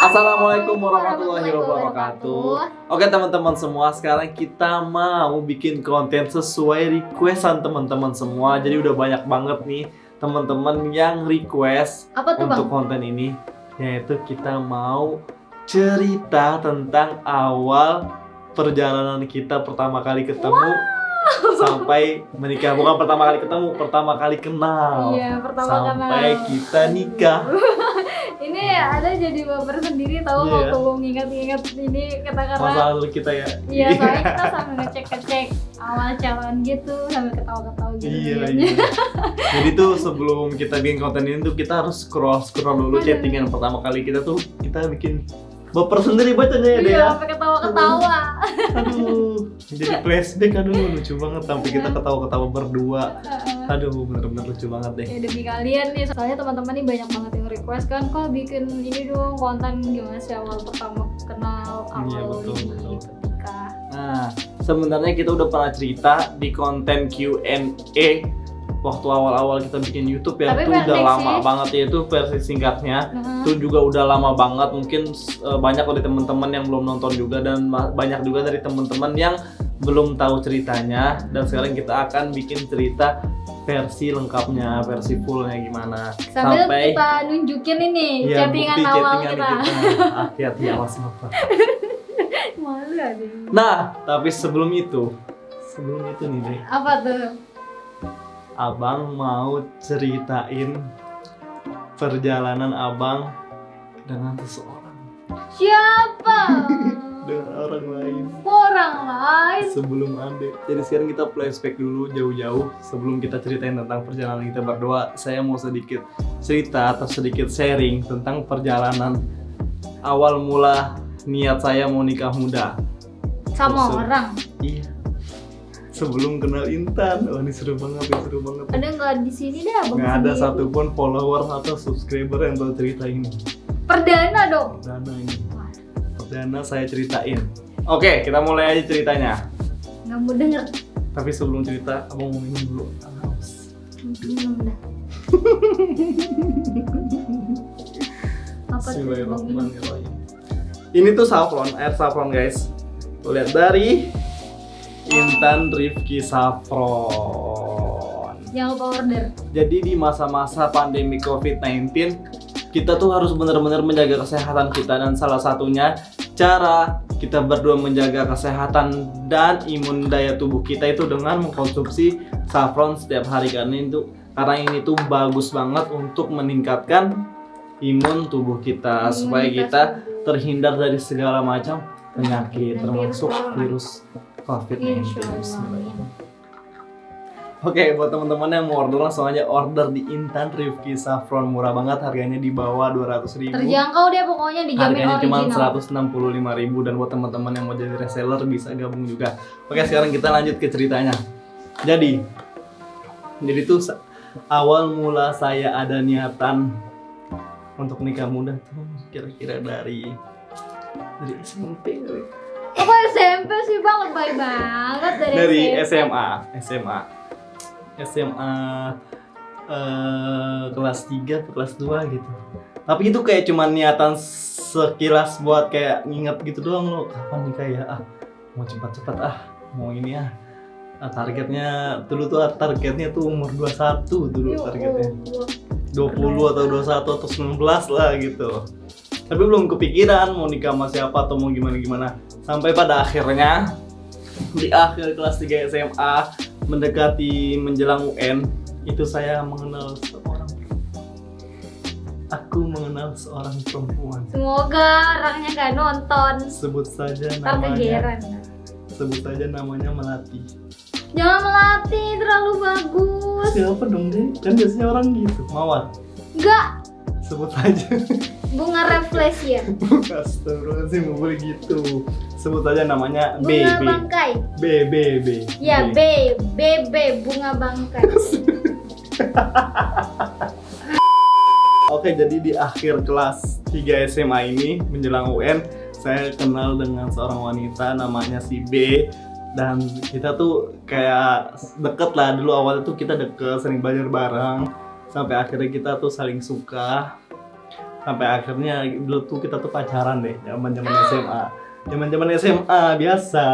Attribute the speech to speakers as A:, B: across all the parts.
A: Assalamualaikum warahmatullahi wabarakatuh. Oke teman-teman semua, sekarang kita mau bikin konten sesuai requestan teman-teman semua. Jadi udah banyak banget nih teman-teman yang request untuk konten ini, yaitu kita mau cerita tentang awal perjalanan kita pertama kali ketemu sampai menikah. Bukan pertama kali ketemu, pertama kali kenal.
B: Iya, pertama
A: sampai
B: kenal.
A: kita nikah.
B: Ini ada jadi baper sendiri tahu waktu nginget-nginget ini kata-kata
A: masa lalu kita ya.
B: Iya, soalnya kita sambil ngecek awal calon gitu sambil ketawa-ketawa gitu.
A: Iya. Jadi tuh sebelum kita bikin konten ini tuh kita harus scroll dulu chattingan pertama kali kita tuh kita bikin baper sendiri bacanya ya deh.
B: Iya, sampai ketawa-ketawa.
A: Aduh, jadi flashback, lucu banget sampai kita ketawa-ketawa berdua. Aduh, bener-bener lucu banget deh.
B: Ya demi kalian nih, soalnya teman-teman nih banyak banget yang request kan, kok bikin ini dong konten gimana sih awal pertama kenal, awal
A: betul.
B: nikah.
A: Nah, sebenarnya kita udah pernah cerita di konten Q&A waktu awal-awal kita bikin YouTube ya.
B: Tapi
A: itu udah lama
B: sih
A: banget ya, itu versi singkatnya. Itu juga udah lama banget, mungkin banyak dari teman-teman yang belum nonton juga, dan banyak juga dari teman-teman yang belum tahu ceritanya. Dan sekarang kita akan bikin cerita versi lengkapnya, versi fullnya gimana.
B: Sampai kita nunjukin ini chattingan awal kita.
A: Hati-hati, awas apa.
B: Malu ada.
A: Nah, tapi sebelum itu nih deh.
B: Apa tuh?
A: Abang mau ceritain perjalanan abang dengan seseorang.
B: Siapa?
A: Dengan orang lain.
B: Orang lain.
A: Sebelum Ade. Jadi sekarang kita flashback dulu jauh-jauh. Sebelum kita ceritain tentang perjalanan kita berdua, saya mau sedikit cerita atau sedikit sharing tentang perjalanan awal mula niat saya mau nikah muda.
B: Sama orang?
A: Iya. Sebelum kenal Intan. Oh, ini seru banget.
B: Ada nggak di sini deh abang?
A: Nggak ada satupun follower atau subscriber yang tahu cerita ini.
B: Perdana dong.
A: Perdana saya ceritain. Oke, kita mulai aja ceritanya.
B: Nggak mau denger.
A: Tapi sebelum cerita, abang mau minum dulu.
B: Minum dah. Apa tuh abang minum?
A: Ini tuh saffron, air saffron guys. Tuh lihat, dari Intan Rifki Saffron.
B: Jangan lupa order.
A: Jadi di masa-masa pandemi COVID-19, kita tuh harus benar-benar menjaga kesehatan kita, dan salah satunya cara kita berdua menjaga kesehatan dan imun daya tubuh kita itu dengan mengkonsumsi saffron setiap hari. Karena ini tuh bagus banget untuk meningkatkan imun tubuh kita, supaya kita terhindar dari segala macam penyakit termasuk virus COVID-19. Oke, buat teman-teman yang mau order langsung aja order di Intan Rifki Saffron. Murah banget, harganya di bawah 200.000.
B: Terjangkau deh pokoknya, dijamin
A: harganya
B: original.
A: Cuma 165.000, dan buat teman-teman yang mau jadi reseller bisa gabung juga. Oke, sekarang kita lanjut ke ceritanya. Jadi tuh awal mula saya ada niatan untuk nikah muda tuh kira-kira dari SMP.
B: Kok SMP sih bang? Lebay banget
A: dari
B: SMP.
A: SMA kelas 3 atau kelas 2 gitu. Tapi itu kayak cuma niatan sekilas buat kayak nginget gitu doang, lo kapan nikah ya, mau cepat-cepat mau ini targetnya tuh umur 21 dulu targetnya. 20 atau 21 atau 19 lah gitu. Tapi belum kepikiran mau nikah sama siapa atau mau gimana. Sampai pada akhirnya di akhir kelas 3 SMA mendekati menjelang UN itu saya mengenal seorang perempuan.
B: Semoga orangnya gak nonton.
A: Sebut saja namanya Melati.
B: Jangan Melati, terlalu bagus.
A: Siapa dong deh? Kan biasanya orang gitu. Mawar.
B: Enggak.
A: Sebut aja.
B: Bunga refleksi ya.
A: Astagfirullahaladzim, mau boleh gitu. Sebut aja namanya
B: Bunga bangkai.
A: B.
B: Ya, B. Bunga bangkai.
A: Oke, jadi di akhir kelas 3 SMA ini menjelang UN, saya kenal dengan seorang wanita namanya si B. Dan kita tuh kayak deket lah, dulu awalnya tuh kita deket, sering belajar bareng. Sampai akhirnya kita tuh saling suka. Sampai akhirnya dulu tuh kita tuh pacaran deh, zaman SMA biasa,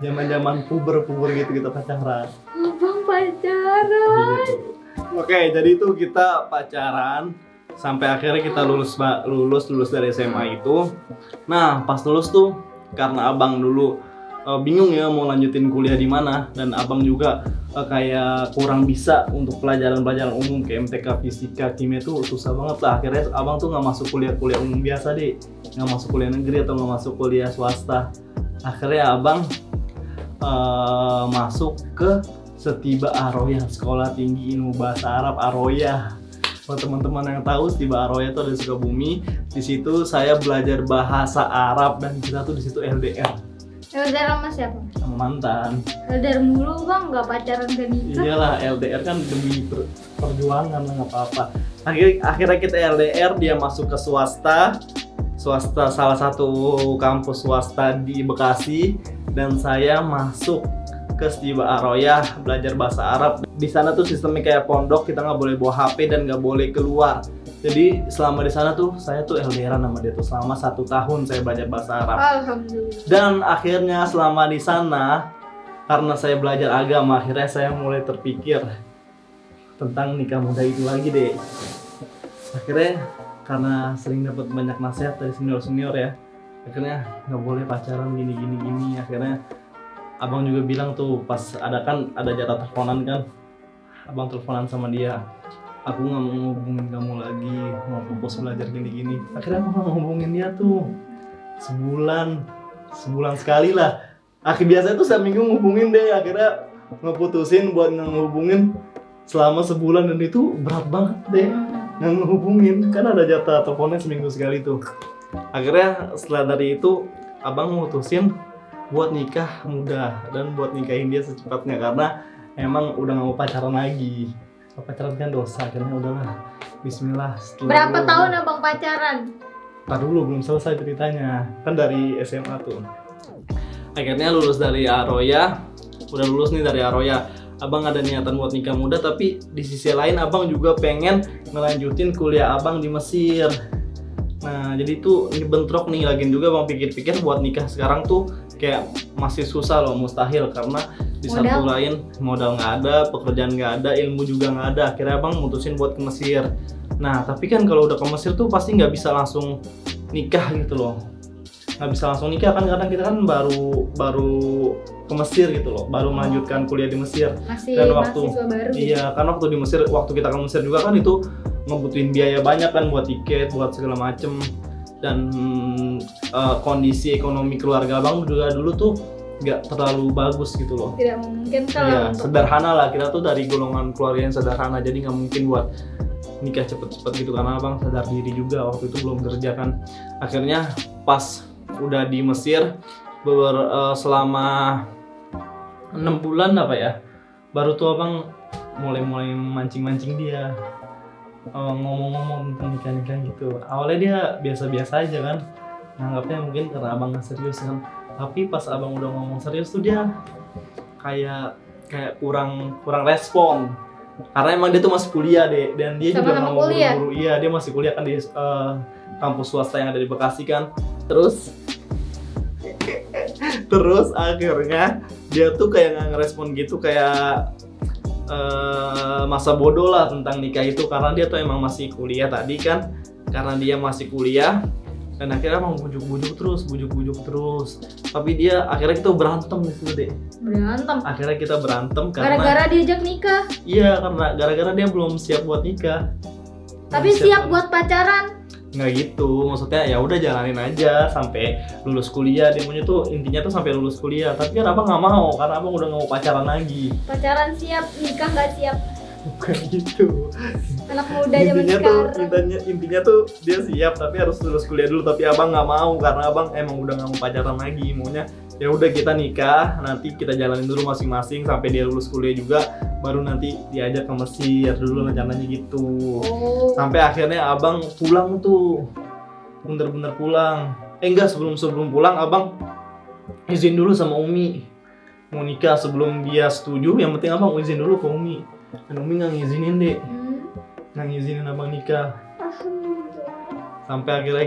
A: zaman puber gitu kita pacaran.
B: Abang pacaran.
A: Gitu. Oke, jadi itu kita pacaran sampai akhirnya kita lulus dari SMA itu. Nah, pas lulus tuh karena abang dulu bingung ya mau lanjutin kuliah di mana, dan abang juga kayak kurang bisa untuk pelajaran umum kayak MTK, fisika, kimia tuh susah banget lah. Akhirnya abang tuh nggak masuk kuliah umum biasa deh, nggak masuk kuliah negeri atau nggak masuk kuliah swasta. Akhirnya abang masuk ke Setiba Aroya, Sekolah Tinggi Ilmu Bahasa Arab Aroya. Buat teman-teman yang tahu, Setiba Aroya itu ada di Sukabumi. Di situ saya belajar bahasa Arab dan kita tuh di situ LDR.
B: LDR sama siapa?
A: Sama mantan.
B: LDR mulu bang, nggak pacaran ke nikah?
A: Iyalah, LDR kan demi perjuangan lah, nggak apa-apa. Akhirnya kita LDR, dia masuk ke swasta salah satu kampus swasta di Bekasi, dan saya masuk ke Setiba Aroya belajar bahasa Arab. Di sana tuh sistemnya kayak pondok, kita nggak boleh bawa HP dan nggak boleh keluar. Jadi selama di sana tuh saya tuh LDR sama dia tuh selama 1 tahun saya belajar bahasa Arab.
B: Alhamdulillah.
A: Dan akhirnya selama di sana, karena saya belajar agama, akhirnya saya mulai terpikir tentang nikah muda itu lagi deh. Akhirnya karena sering dapat banyak nasihat dari senior ya, akhirnya nggak boleh pacaran gini. Akhirnya abang juga bilang tuh pas ada jatah teleponan kan, abang teleponan sama dia, aku nggak mau ngehubungin kamu lagi, mau fokus belajar gini. Akhirnya aku nggak ngehubungin dia tuh sebulan sekali lah. Biasanya tuh seminggu ngehubungin deh, akhirnya ngeputusin buat ngehubungin selama sebulan, dan itu berat banget deh nggak ngehubungin karena ada jatah teleponnya seminggu sekali tuh. Akhirnya setelah dari itu abang mutusin buat nikah muda dan buat nikahin dia secepatnya, karena emang udah nggak mau pacaran lagi. Pacaran kan dosa, akhirnya udahlah, bismillah.
B: Berapa tahun abang pacaran?
A: Ntar dulu, belum selesai ceritanya, kan dari SMA tuh. Akhirnya lulus dari Aroya, udah lulus nih dari Aroya, abang ada niatan buat nikah muda, tapi di sisi lain abang juga pengen ngelanjutin kuliah abang di Mesir. Nah, jadi tuh ini bentrok nih, lagian juga abang pikir-pikir buat nikah sekarang tuh kayak masih susah loh, mustahil, karena di satu lain modal nggak ada, pekerjaan nggak ada, ilmu juga nggak ada. Akhirnya abang mutusin buat ke Mesir. Nah, tapi kan kalau udah ke Mesir tuh pasti nggak bisa langsung nikah gitu loh, nggak bisa langsung nikah kan, karena kita kan baru ke Mesir gitu loh, baru melanjutkan kuliah di Mesir.
B: Dan waktu baru.
A: Iya, kan waktu di Mesir, waktu kita ke Mesir juga kan itu ngebutuhin biaya banyak kan, buat tiket, buat segala macem. Dan kondisi ekonomi keluarga abang juga dulu tuh nggak terlalu bagus gitu loh.
B: Tidak memungkinkan
A: Iya,
B: untuk
A: sederhana lah, kita tuh dari golongan keluarga yang sederhana, jadi nggak mungkin buat nikah cepet-cepet gitu, karena abang sadar diri juga waktu itu belum kerja kan. Akhirnya pas udah di Mesir selama 6 bulan apa ya, baru tuh abang mulai mancing dia, ngomong-ngomong tentang nikah gitu. Awalnya dia biasa-biasa aja kan, nganggapnya mungkin karena abang nggak serius kan. Tapi pas abang udah ngomong serius tuh dia kayak kurang respon, karena emang dia tuh masih kuliah deh, dan dia juga nggak mau buru-buru. Iya, dia masih kuliah kan di kampus swasta yang ada di Bekasi kan. Terus akhirnya dia tuh kayak nggak ngerespon gitu, kayak masa bodoh lah tentang nikah itu, karena dia tuh emang masih kuliah tadi kan, karena dia masih kuliah. Dan akhirnya mau bujuk-bujuk terus, tapi dia akhirnya kita berantem di situ deh. Akhirnya kita berantem karena
B: gara-gara diajak nikah.
A: Iya, karena gara-gara dia belum siap buat nikah.
B: Tapi siap buat pacaran?
A: Nggak gitu, maksudnya ya udah jalanin aja sampai lulus kuliah. Dia maunya tuh intinya tuh sampai lulus kuliah. Tapi kan abang nggak mau, karena abang udah nggak mau pacaran lagi.
B: Pacaran siap, nikah nggak siap.
A: Bukan gitu.
B: Anak muda zaman sekarang.
A: Intinya tuh dia siap, tapi harus lulus kuliah dulu. Tapi abang nggak mau, karena abang emang udah nggak mau pacaran lagi. Maunya ya udah kita nikah, nanti kita jalanin dulu masing-masing sampai dia lulus kuliah juga, baru nanti diajak ke Mesir dulu rencananya gitu. Sampai akhirnya abang pulang tuh, bener-bener pulang. Enggak, sebelum pulang abang izin dulu sama Umi mau nikah. Sebelum dia setuju, yang penting abang izin dulu ke Umi. Dan Umi nggak ngizinin deh, nggak ngizinin abang nikah. Sampai akhirnya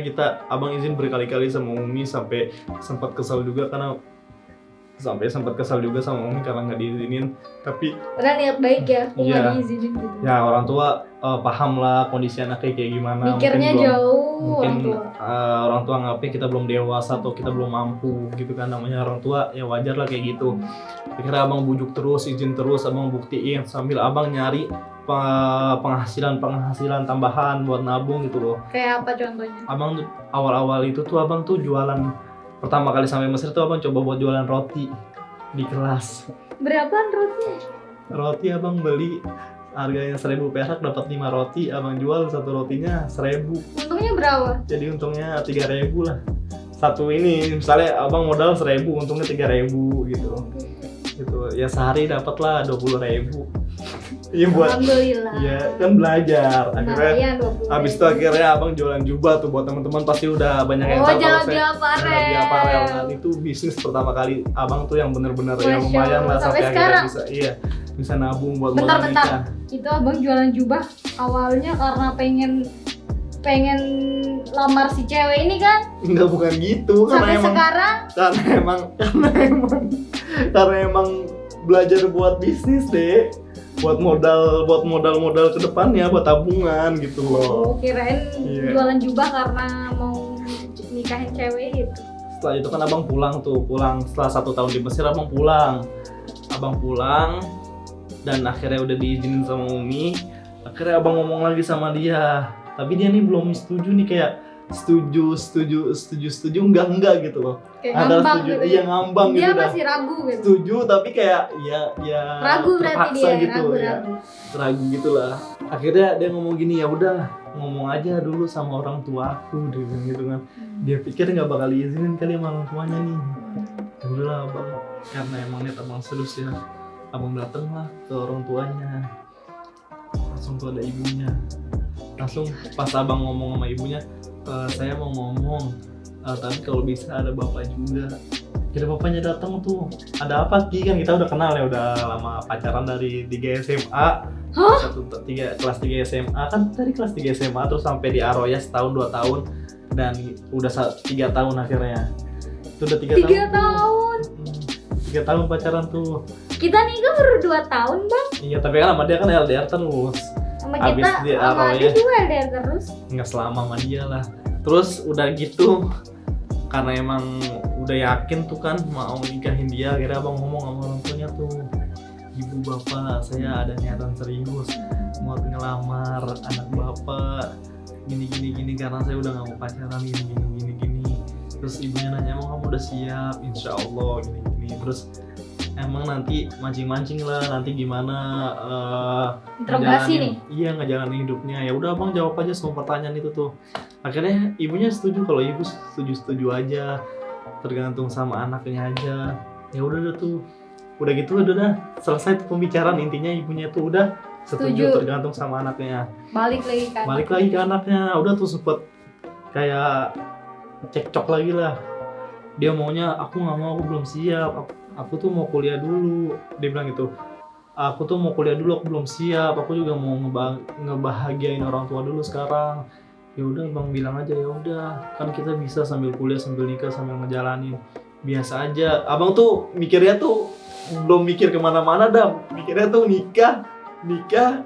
A: abang izin berkali-kali sama Umi, sampai sempat kesal juga sama Umi karena nggak diizinin. Tapi
B: Udah niat baik ya, aku
A: Iya.
B: nggak diizinin gitu.
A: ya orang tua paham lah kondisi anaknya kayak gimana.
B: Mikirnya
A: Mungkin belum-
B: jauh
A: mungkin
B: orang tua.
A: orang tua ngapain kita belum dewasa atau kita belum mampu gitu kan, namanya orang tua ya wajar lah kayak gitu. Akhirnya abang bujuk terus, izin terus, abang buktiin sambil abang nyari penghasilan tambahan buat nabung gitu loh.
B: Kayak apa contohnya?
A: Abang tuh awal-awal itu tuh abang tuh jualan, pertama kali sampai Mesir tuh abang coba buat jualan roti di kelas.
B: Berapaan roti?
A: Roti abang beli harganya 1.000 perak, dapat 5 roti, abang jual satu rotinya 1.000.
B: Untungnya berapa?
A: Jadi untungnya 3.000 lah. Satu ini misalnya abang modal 1.000, untungnya 3.000 gitu. Gitu. Ya sehari dapat lah 20.000. Iya buat
B: Alhamdulillah.
A: ya kan belajar. Akhirnya
B: Iya 20.
A: habis itu akhirnya abang jualan jubah tuh buat teman-teman, pasti udah banyak yang tahu kalau
B: jalan
A: saya
B: di aparel.
A: jalan di aparel. Nah, itu bisnis pertama kali abang tuh yang bener-bener yang
B: Masya
A: lumayan lah
B: Allah. Sampai
A: sampai
B: sekarang?
A: akhirnya bisa nabung buat modal
B: Bentar.
A: nikah.
B: Itu abang jualan jubah awalnya karena pengen lamar si cewek ini kan?
A: Enggak, bukan gitu,
B: Sampai sekarang
A: karena emang belajar buat bisnis deh, buat modal ke depannya, buat tabungan gitu loh.
B: kirain
A: Iya.
B: jualan jubah karena mau nikahin cewek gitu.
A: Setelah itu kan abang pulang setelah 1 tahun di Mesir abang pulang dan akhirnya udah diizinin sama Umi. Akhirnya abang ngomong lagi sama dia, tapi dia nih belum setuju nih, kayak setuju enggak gitu loh.
B: Kayak
A: Antara
B: ngambang
A: setuju,
B: gitu.
A: iya ngambang
B: Dia
A: gitu dah.
B: masih ragu gitu.
A: Setuju tapi kayak ya
B: Ragu berarti
A: terpaksa
B: dia,
A: gitu
B: ragu.
A: ya. Ragu gitulah. Akhirnya dia ngomong gini, ya udah ngomong aja dulu sama orang tua aku, dia bilang gitu kan. Dia pikir nggak bakal diizinin kali sama orang tuanya nih. Ya udahlah abang, karena emang niat abang serius ya, abang dateng lah ke orang tuanya. Langsung tuh ada ibunya. Langsung pas abang ngomong sama ibunya, saya mau ngomong, tapi kalau bisa ada bapak juga. Kira bapaknya datang tuh, ada apa Ki? Kan kita udah kenal ya, udah lama pacaran dari 3 SMA.
B: Hah?
A: Kelas 3 SMA kan, dari kelas 3 SMA terus sampai di Aroya setahun 2 tahun dan udah 3 tahun akhirnya. Itu udah 3 tahun.
B: 3 tahun.
A: 3 tahun pacaran tuh.
B: Kita nikah baru 2 tahun bang.
A: Iya, tapi kan sama dia kan LDR terus.
B: Sama
A: Abis
B: kita,
A: di
B: sama
A: Aroya.
B: dia juga LDR terus.
A: Nggak selama sama dia lah. Terus udah gitu, karena emang udah yakin tuh kan mau nikahin dia, akhirnya abang ngomong sama orang tuanya tuh, ibu bapak saya ada niatan serius mau ngelamar anak bapak gini karena saya udah nggak mau pacaran gini. Terus ibunya nanya, emang kamu udah siap? Insya Allah gini. Terus emang nanti mancing lah, nanti gimana
B: Interogasi nih.
A: Iya, ngejalanin hidupnya. Ya udah abang jawab aja semua pertanyaan itu tuh. Akhirnya ibunya setuju, kalau ibu setuju aja, tergantung sama anaknya aja. Ya udah tuh, udah gitu udah dah selesai tuh pembicaraan. Intinya ibunya tuh udah setuju. Tergantung sama anaknya.
B: Balik lagi
A: Ke anaknya. Udah tuh sempet kayak cekcok lagi lah. Dia maunya, aku nggak mau, aku belum siap, aku tuh mau kuliah dulu. Dia bilang gitu, aku tuh mau kuliah dulu, aku belum siap, aku juga mau ngebahagiain orang tua dulu sekarang. Ya udah bang bilang aja, ya udah kan kita bisa sambil kuliah sambil nikah sambil ngejalanin biasa aja. Abang tuh mikirnya tuh belum mikir kemana-mana dah, mikirnya tuh nikah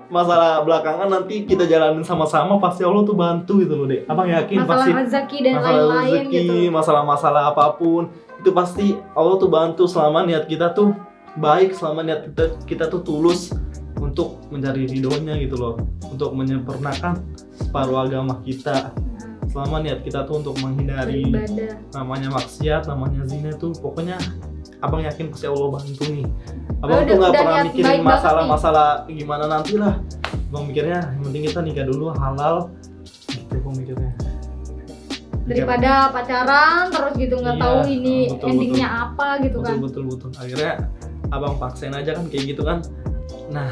A: masalah belakangan nanti kita jalanin sama-sama, pasti Allah tuh bantu gitu loh dek. Abang yakin
B: masalah
A: pasti
B: rezeki dan
A: masalah
B: lain-lain
A: rezeki,
B: gitu.
A: masalah apapun itu pasti Allah tuh bantu selama niat kita tuh baik, selama niat kita tuh tulus untuk mencari ridhonya gitu loh, untuk menyempurnakan separuh agama kita. Selama niat kita tuh untuk menghindari
B: Beribadah.
A: namanya maksiat, namanya zina tuh, pokoknya abang yakin pasti Allah bantu nih.
B: Oh,
A: Abang tuh nggak
B: udah
A: pernah
B: niat
A: mikirin
B: baik banget
A: masalah gimana nanti lah. Abang mikirnya yang penting kita nikah dulu halal gitu abang mikirnya.
B: Daripada pacaran terus gitu nggak
A: Iya,
B: tahu ini
A: betul,
B: endingnya apa gitu kan.
A: Betul. Akhirnya abang paksain aja kan kayak gitu kan. Nah,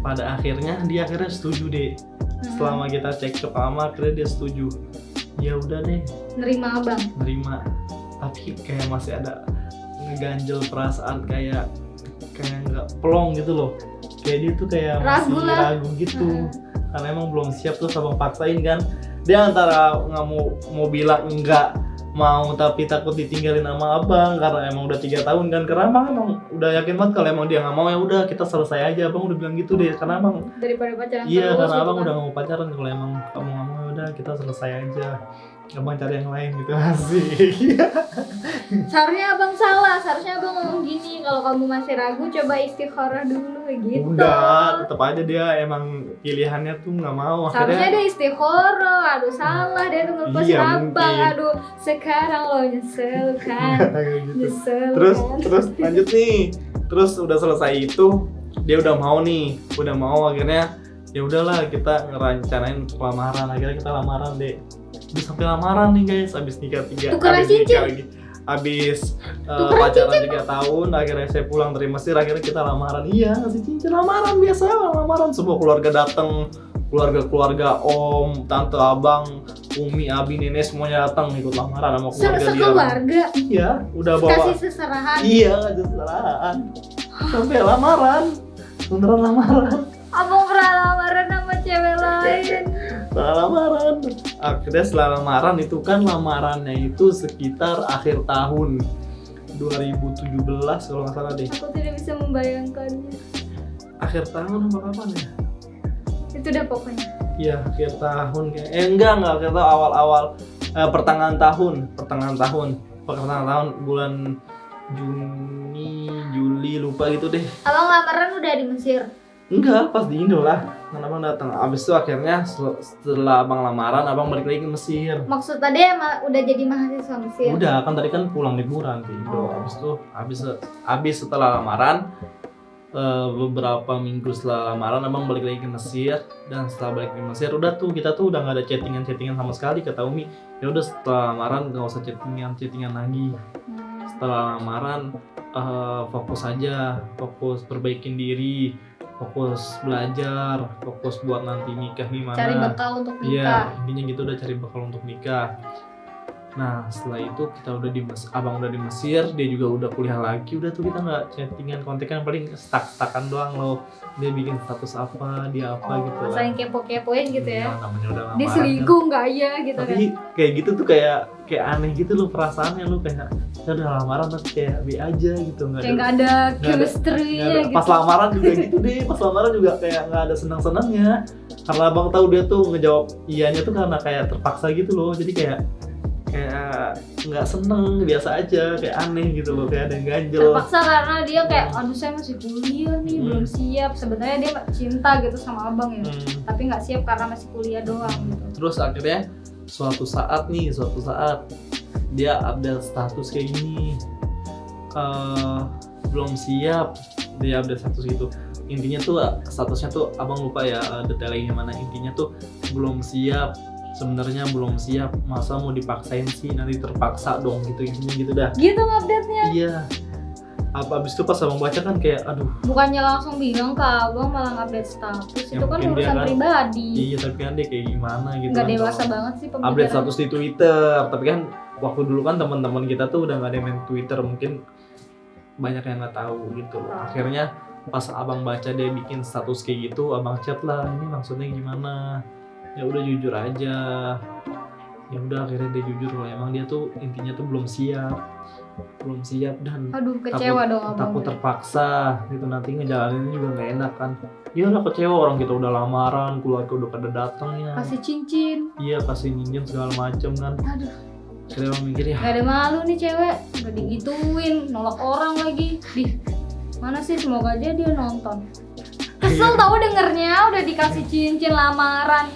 A: pada akhirnya dia setuju deh. Selama kita cekcok lama, akhirnya dia setuju. Ya udah deh,
B: Nerima abang.
A: nerima. Tapi kayak masih ada ngeganjel perasaan, kayak nggak plong gitu loh. Kayak dia tuh kayak
B: Ragu
A: masih
B: lah.
A: ragu gitu. karena emang belum siap, terus abang paksain kan. Dia antara nggak mau bilang enggak mau tapi takut ditinggalin sama abang karena emang udah 3 tahun kan, karena abang emang udah yakin banget kalau emang dia nggak mau ya udah kita selesai aja. Abang udah bilang gitu deh, karena abang
B: Daripada pacaran
A: iya
B: terus
A: karena
B: gitu
A: abang
B: kan.
A: udah nggak mau pacaran. Kalau emang kamu nggak mau ya udah kita selesai aja, abang cari yang lain gitu. Asik.
B: Seharusnya abang salah, seharusnya abang ngomong gini, kalau kamu masih ragu coba istikharah dulu gitu.
A: Udah tetap aja dia emang pilihannya tuh nggak mau.
B: Seharusnya dia istikharah, aduh salah dia tuh ngelepasin
A: Iya,
B: abang,
A: mungkin.
B: aduh sekarang lo nyesel kan,
A: Kayak gitu.
B: nyesel
A: Terus
B: kan.
A: lanjut nih. Terus udah selesai itu dia udah mau nih, udah mau akhirnya ya udahlah kita ngerancanain untuk lamaran. Akhirnya kita lamaran deh. Udah sampai lamaran nih guys, abis nikah 3
B: Tukeran
A: abis nikah
B: cincin.
A: lagi. Abis
B: Tukeran
A: pacaran 3 tahun, akhirnya saya pulang dari Mesir, akhirnya kita lamaran. Iya, ngasih cincin lamaran biasa, lamaran semua keluarga datang, keluarga om, tante, abang, umi, abi, nenek semuanya datang ikut lamaran sama keluarga dia.
B: Sekeluarga
A: Iya, udah bawa.
B: kasih seserahan.
A: Iya, ada kesalahan. Sampai lamaran, beneran lamaran.
B: Abang pernah lamaran sama cewek lain.
A: Setelah lamaran, akhirnya setelah lamaran itu kan lamarannya itu sekitar akhir tahun 2017 kalau nggak salah deh.
B: Aku tidak bisa membayangkannya.
A: Akhir tahun apa kapan ya?
B: Itu udah pokoknya.
A: Iya, akhir tahun kayak. Enggak akhir tahun, awal pertengahan tahun bulan Juni, Juli lupa gitu deh.
B: Abang lamaran udah di Mesir.
A: Enggak, pas di Indo lah. Kan abang datang. Abis itu akhirnya setelah abang lamaran, abang balik lagi ke Mesir.
B: Maksud tadi udah jadi mahasiswa Mesir.
A: Udah, kan tadi kan pulang liburan di Indo. Abis setelah lamaran, beberapa minggu setelah lamaran, abang balik lagi ke Mesir. Dan setelah balik ke Mesir, udah tuh kita tuh udah nggak ada chattingan sama sekali, kata Umi. Ya udah setelah lamaran nggak usah chattingan lagi. Setelah lamaran fokus aja, fokus perbaikin diri, fokus belajar, fokus buat nanti nikah gimana.
B: Cari bekal untuk nikah.
A: Iya, intinya gitu, udah cari bekal untuk nikah. Nah setelah itu kita udah abang udah di Mesir, dia juga udah kuliah lagi, udah tuh kita nggak chattingan, kontekan, paling stuck-stuckan doang loh. Dia bikin status apa, dia apa gitu lah.
B: Saling kepo-kepoin gitu ya.
A: Iya, namanya udah lamaran
B: Dia
A: kan.
B: selingkuh nggak ya gitu kan.
A: Tapi kayak gitu tuh kayak aneh gitu loh perasaannya, lu kayak kita udah lamaran tapi kayak B aja gitu,
B: Kayak nggak ada
A: nggak ada-
B: chemistry-nya gitu.
A: Pas lamaran juga gitu deh, pas lamaran juga kayak nggak ada senang-senangnya. Karena abang tahu dia tuh ngejawab iyanya tuh karena kayak terpaksa gitu loh, jadi kayak nggak seneng, biasa aja, kayak aneh gitu loh, kayak ada yang ganjel.
B: Terpaksa karena dia kayak aduh saya masih kuliah nih, belum siap. Sebenarnya dia cinta gitu sama abang ya, tapi nggak siap karena masih kuliah doang gitu.
A: Terus akhirnya suatu saat dia update status kayak gini, belum siap, dia update status gitu. Intinya tuh statusnya tuh abang lupa ya detailnya gimana, intinya tuh belum siap. Sebenarnya belum siap, masa mau dipaksain sih, nanti terpaksa dong gitu, intinya gitu dah.
B: Gitu update-nya.
A: Iya. Abis itu pas abang baca kan kayak aduh.
B: Bukannya langsung bilang ke abang, malah update status.
A: Ya
B: Itu kan
A: mungkin dia
B: urusan
A: kan-
B: pribadi.
A: Iya tapi kan dia kayak gimana gitu.
B: Nggak
A: kan.
B: dewasa banget sih
A: Update
B: pemikiran.
A: status di Twitter, tapi kan waktu dulu kan teman-teman kita tuh udah nggak ada yang main Twitter, mungkin banyak yang nggak tahu gitu loh. Akhirnya pas abang baca dia bikin status kayak gitu, abang chat lah, ini maksudnya gimana? Ya udah jujur aja. Ya udah akhirnya dia jujur kalau emang dia tuh intinya tuh belum siap dan
B: Aduh kecewa dong abang.
A: takut terpaksa gitu, nanti ngejalaninnya juga nggak enak kan. Iya lah, kecewa, orang kita udah lamaran, keluarga udah pada datang ya.
B: Kasih cincin.
A: Iya, kasih cincin segala macem kan.
B: Aduh.
A: Akhirnya abang mikir ya
B: Gak ada malu nih cewek, udah digituin, nolak orang lagi. Mana sih, semoga aja dia nonton. Kesel tau dengernya, udah dikasih cincin lamaran,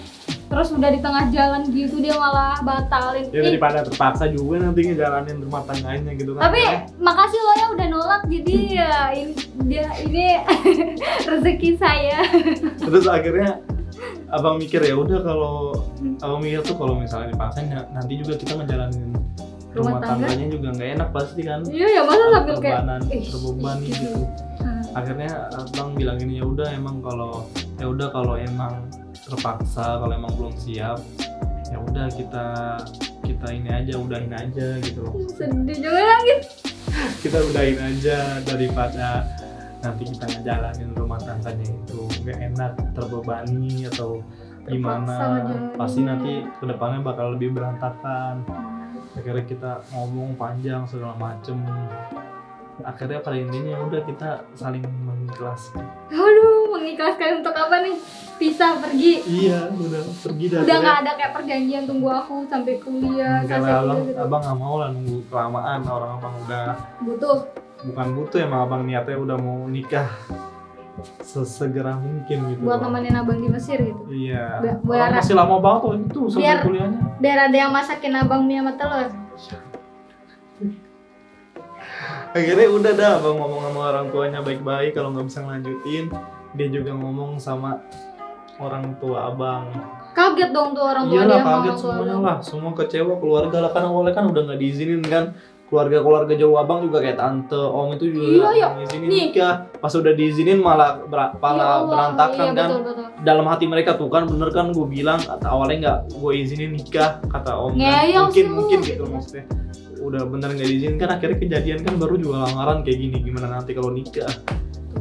B: terus udah di tengah jalan gitu dia malah batalin.
A: ya daripada terpaksa juga nanti ngejalanin rumah tangganya gitu kan.
B: Tapi makasih lo ya udah nolak, jadi ya ini rezeki saya.
A: Terus akhirnya abang mikir ya udah, kalau abang mikir tuh kalau misalnya dipaksain nanti juga kita ngejalanin rumah
B: tangga?
A: tangganya juga nggak enak pasti kan.
B: Iya ya, masa sambil kayak
A: terbebani gitu. Akhirnya abang bilang gini, ya udah kalau emang terpaksa, kalau emang belum siap, ya udah kita ini aja, udahin aja gitu loh.
B: Sedih, jangan nangis.
A: Kita udahin aja daripada nanti kita ngejalanin rumah tangganya itu nggak enak, terbebani atau gimana,
B: ngejalanin.
A: pasti nanti kedepannya bakal lebih berantakan. Akhirnya kita ngomong panjang segala macem, akhirnya pada intinya udah kita saling mengikhlaskan.
B: Aduh, mengikhlaskan untuk apa nih? Pisah, pergi.
A: Iya, udah pergi dah.
B: Udah nggak ada kayak perjanjian tunggu aku sampai kuliah,
A: Enggak
B: selesai
A: lah,
B: kuliah gitu.
A: abang nggak mau lah nunggu kelamaan, orang abang udah
B: Butuh.
A: bukan butuh, emang abang niatnya udah mau nikah sesegera mungkin gitu.
B: Buat
A: loh.
B: nemenin abang di Mesir gitu.
A: Iya.
B: Biar-
A: Orang masih lama banget tuh itu sampai
B: Biar-
A: kuliahnya.
B: Biar ada yang masakin abang mie sama telur.
A: Akhirnya udah dah, abang ngomong sama orang tuanya baik-baik, kalau nggak bisa ngelanjutin, dia juga ngomong sama orang tua abang.
B: Kaget dong tuh orang tua
A: Iyalah,
B: dia sama
A: kaget
B: orang tua
A: semuanya
B: abang.
A: lah, semua kecewa, keluarga lah, kan awalnya kan udah nggak diizinin kan. Keluarga jauh abang juga kayak tante, om itu juga
B: Iya,
A: nggak
B: iya.
A: ngizinin
B: Nih.
A: nikah. Pas udah diizinin malah
B: Ya Allah,
A: berantakan
B: iya,
A: kan.
B: betul.
A: Dalam hati mereka tuh kan bener kan, gue bilang awalnya nggak gue izinin nikah, kata om kan.
B: Ngeyel sih
A: mungkin
B: lu,
A: gitu
B: gitu.
A: maksudnya. Udah bener nggak diizinin kan, akhirnya kejadian kan baru juga lamaran kayak gini, gimana nanti kalau nikah.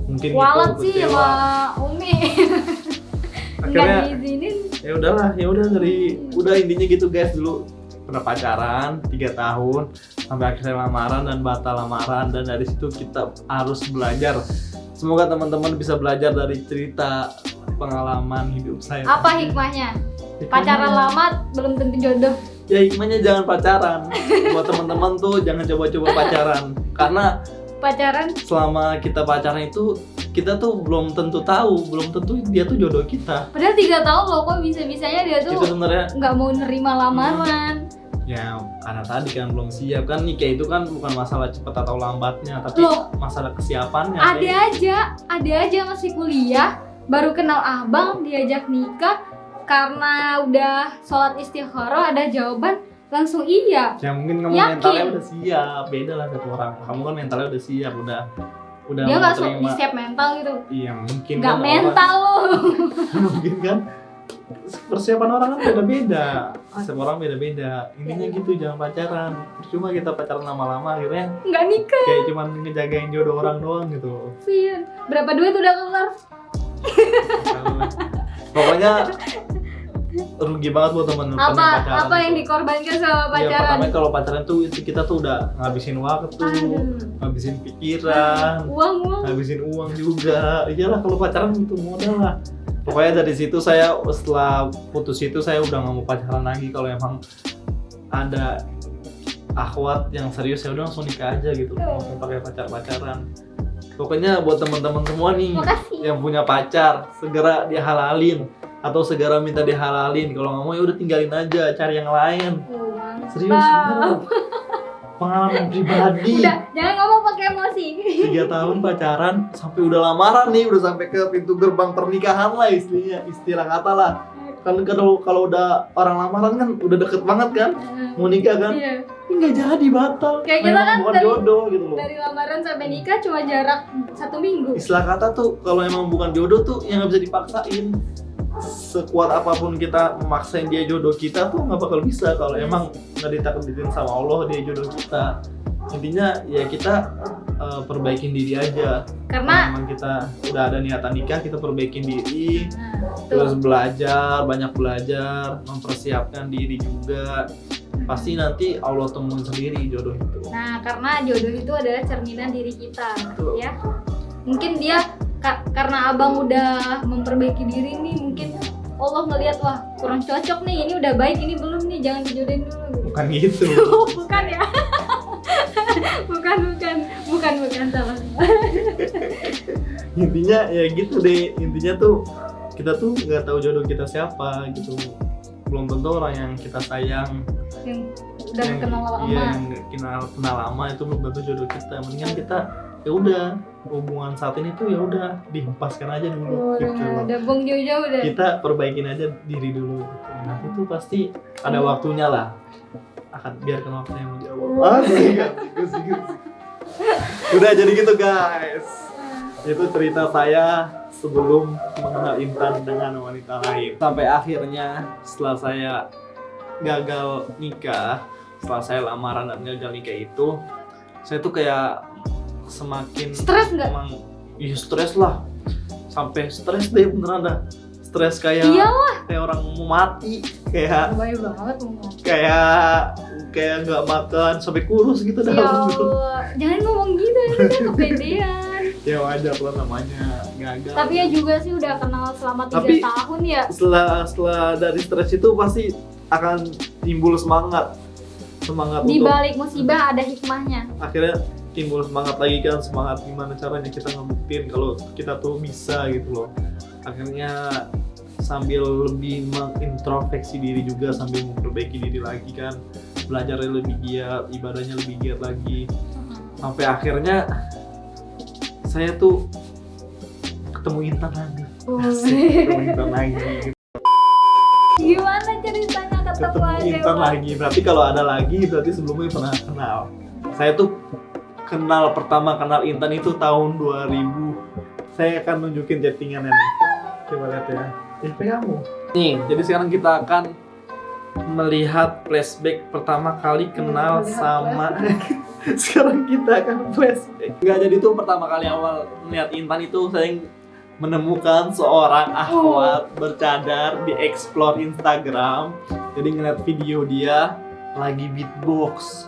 A: Mungkin
B: Kualat
A: gitu,
B: sih
A: kecewa.
B: sama Umi. Nggak
A: Akhirnya
B: diizinin.
A: ya udah dari udah intinya gitu guys, dulu pernah pacaran 3 tahun sampai akhirnya lamaran dan batal lamaran, dan dari situ kita harus belajar. Semoga teman-teman bisa belajar dari cerita pengalaman hidup saya.
B: Apa hikmahnya? Pacaran lama belum tentu jodoh.
A: Ya hikmahnya jangan pacaran. Buat teman-teman tuh jangan coba-coba pacaran, karena
B: Pacaran
A: selama kita pacaran itu kita tuh belum tentu tahu, belum tentu dia tuh jodoh kita.
B: padahal 3 tahun loh, kok bisa-bisanya dia
A: Itu
B: tuh
A: sebenarnya
B: nggak mau nerima lamaran.
A: ya karena tadi kan belum siap kan. Nikah itu kan bukan masalah cepat atau lambatnya, tapi
B: Loh.
A: masalah kesiapannya.
B: Ada aja masih kuliah, baru kenal abang, diajak nikah, karena udah sholat istikharah ada jawaban langsung iya.
A: Ya mungkin kamu
B: Yakin.
A: mentalnya udah siap, beda lah satu orang. Kamu kan mentalnya udah siap, udah
B: Dia nggak
A: menerima.
B: siap mental gitu.
A: Iya mungkin
B: Nggak
A: kan
B: mental loh.
A: orang, mungkin kan persiapan orang kan beda-beda. Setiap orang beda-beda. Intinya gitu, jangan pacaran. Percuma kita pacaran lama-lama akhirnya
B: Nggak nikah
A: kayak cuman ngejagain jodoh orang doang gitu.
B: sih. Berapa duit udah keluar?
A: Pokoknya rugi banget buat temen-temen yang pacaran.
B: Apa yang dikorbankan sama
A: Ya
B: pacaran?
A: pertama kalau pacaran tuh itu kita tuh udah ngabisin waktu,
B: Aduh.
A: ngabisin pikiran,
B: Uang.
A: ngabisin uang juga. Iyalah kalau pacaran itu modal lah. Pokoknya dari situ saya setelah putus itu saya udah nggak mau pacaran lagi. Kalau emang ada akhwat yang serius ya udah langsung nikah aja gitu, langsung pakai pacaran. Pokoknya buat teman-teman semua nih
B: Makasih.
A: yang punya pacar, segera dihalalin atau segera minta dihalalin. Kalau nggak mau ya udah tinggalin aja, cari yang lain.
B: Mantap.
A: Serius bener. Pengalaman pribadi.
B: Udah, jangan ngomong pakai emosi.
A: 3 tahun pacaran sampai udah lamaran nih, udah sampai ke pintu gerbang pernikahan lah istilah kata lah. Kan kalau udah orang lamaran kan udah deket banget kan, mau nikah kan,
B: Iya.
A: ini nggak jadi, batal.
B: Kayak kita
A: Memang
B: kan
A: bukan
B: dari-
A: jodoh gitu loh.
B: Dari lamaran sampai nikah cuma jarak 1 minggu.
A: Istilah kata tuh kalau emang bukan jodoh tuh yang nggak bisa dipaksain. Sekuat apapun kita memaksain dia jodoh kita tuh nggak bakal bisa kalau emang nggak ditakdirin sama Allah dia jodoh kita. Intinya ya kita perbaikin diri aja.
B: Karena
A: Memang kita udah ada niatan nikah, kita perbaikin diri,
B: nah,
A: terus
B: tuh.
A: banyak belajar, mempersiapkan diri juga. Pasti nanti Allah temuin sendiri jodoh itu.
B: Nah, karena jodoh itu adalah cerminan diri kita,
A: Betul.
B: ya. Mungkin dia karena abang udah memperbaiki diri nih, mungkin Allah ngelihat wah kurang cocok nih, ini udah baik, ini belum nih, jangan dijodohin dulu.
A: Bukan gitu.
B: Bukan ya? bukan salah.
A: Intinya ya gitu deh. Intinya tuh kita tuh nggak tahu jodoh kita siapa gitu. Belum tentu orang yang kita sayang,
B: Yang udah kenal lama.
A: iya, yang kenal lama itu belum tentu jodoh kita. Mendingan kita ya udah hubungan saat ini tuh ya udah dihempaskan aja dulu gitu.
B: Udah bong jauh-jauh deh.
A: Kita perbaikin aja diri dulu gitu. Nanti tuh pasti ada waktunya lah. Akan biarkan waktu yang menjawab. Asik. Udah jadi gitu guys. Itu cerita saya sebelum mengenal Intan dengan wanita lain. Sampai akhirnya setelah saya gagal nikah, setelah saya lamaran dan gagal nikah itu, saya tuh kayak semakin
B: Stres nggak?
A: emang ya stres lah, sampai stres deh beneran dah. stres kayak
B: Iyalah.
A: kayak orang mau mati, kayak
B: Lebay banget ngomong.
A: kayak nggak makan sampai kurus gitu dah.
B: Ya Allah, jangan ngomong gitu, itu kan kepedean.
A: Ya wajar lah namanya gagal.
B: Tapi ya juga sih udah kenal selama 3
A: Tapi-
B: tahun ya.
A: Setelah dari stres itu pasti akan timbul semangat
B: Di
A: untuk
B: balik musibah ada hikmahnya.
A: akhirnya timbul semangat lagi kan, semangat gimana caranya kita ngebuktiin kalau kita tuh bisa gitu loh. Akhirnya sambil lebih mengintrospeksi diri juga, sambil memperbaiki diri lagi kan, belajarnya lebih giat, ibadahnya lebih giat lagi, sampai akhirnya saya tuh ketemu Intan lagi. Asik, ketemu Intan lagi.
B: Gimana ceritanya ketemu
A: Ketemu Intan
B: Adewa?
A: lagi. Berarti kalau ada lagi berarti sebelumnya pernah kenal. Saya tuh pertama kenal Intan itu tahun 2000. Saya akan nunjukin chattingannya nih. Coba lihat ya. Kamu. Nih, jadi sekarang kita akan melihat flashback pertama kali kenal
B: Melihat
A: sama sekarang kita akan flashback. Enggak, jadi tuh pertama kali awal melihat Intan itu saya menemukan seorang akhwat bercadar di explore Instagram. Jadi ngeliat video dia lagi beatbox.